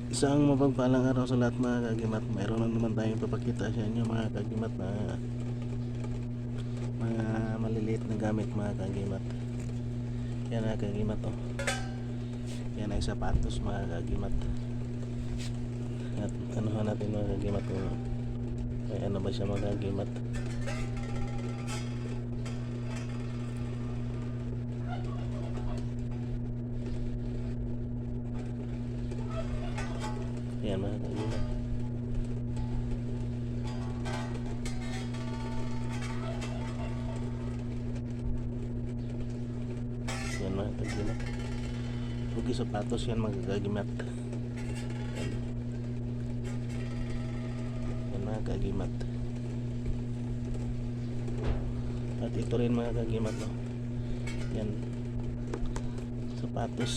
Isang mapagpalang araw sa lahat mga kagimat. Mayroon na naman tayong papakita sa inyo mga kagimat na mga maliliit na gamit mga kagimat. Yan mga kagimat oh. Yan ay sapatos mga kagimat. At anuhan natin mga kagimat kung may ano ba siya mga kagimat. Yan mga kagimat. Yan mga kagimat. Huwag sapatos yan mga kagimat. Yan mga kagimat. At ito rin mga kagimat no. Yan sapatos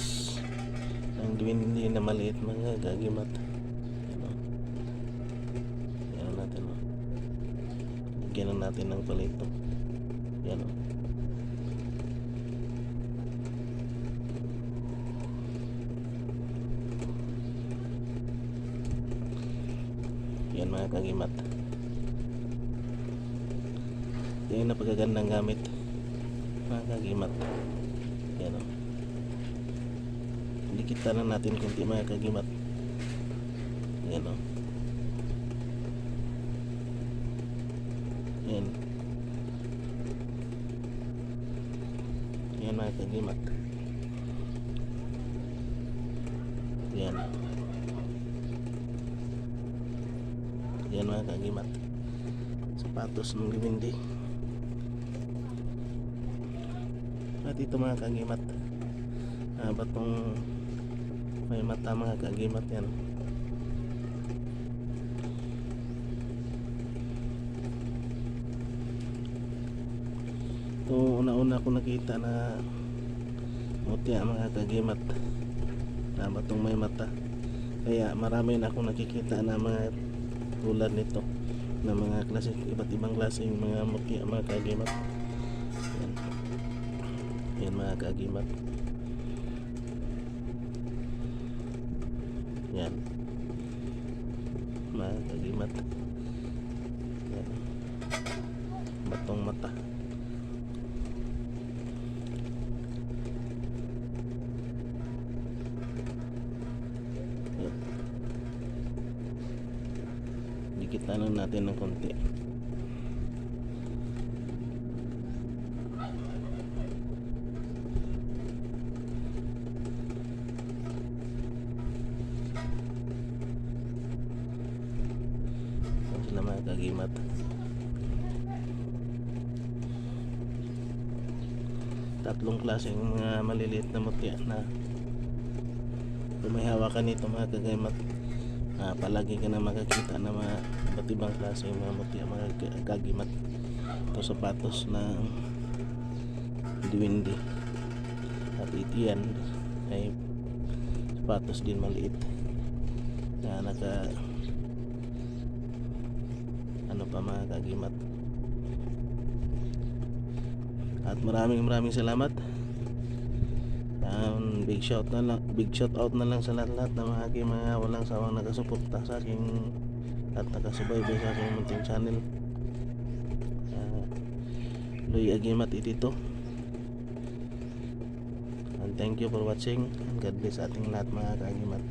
ang hindi na maliit mga kagimat. Yan natin no. Bigyan natin ng palito. Yan o. Yan mga kagimat. Yan na pagkagandang gamit mga kagimat. Yan o. Dikita na natin kunti mga kagimat. Yan o. Yan. Yan mga kagimat. Yan. Yan mga kagimat. Sapatos ng limindi. At ito mga kagimat, batong may mata mga kagimat yan. Ito una-una ko nakita na mutya mga kagimat na batong may mata. Kaya marami na akong nakikita na mga tulad nito na mga klase, iba't ibang klaseng mga mutya mga kagimat. Yan. Yan mga kagimat. Yan mga kagimat. Yan. Batong mata. Yan. Dikita lang natin ng konti. Sila mga kagimat. Tatlong klaseng mga maliliit na mutya na kung may hawakan nito mga kagimat, palagi ka na makakita na mga iba't ibang klaseng mga mutya mga kagimat. Ito sapatos na duwindi. At itiyan ay sapatos din maliit na naka ano pa mga kagimat. At maraming salamat. Big shout out na lang sa lahat ng mga aking mga walang sawang nakasuporta sa aking at nakasubaybay sa aking munting channel. Luy Agimat itito. And thank you for watching, and God bless ating lahat mga kagimat.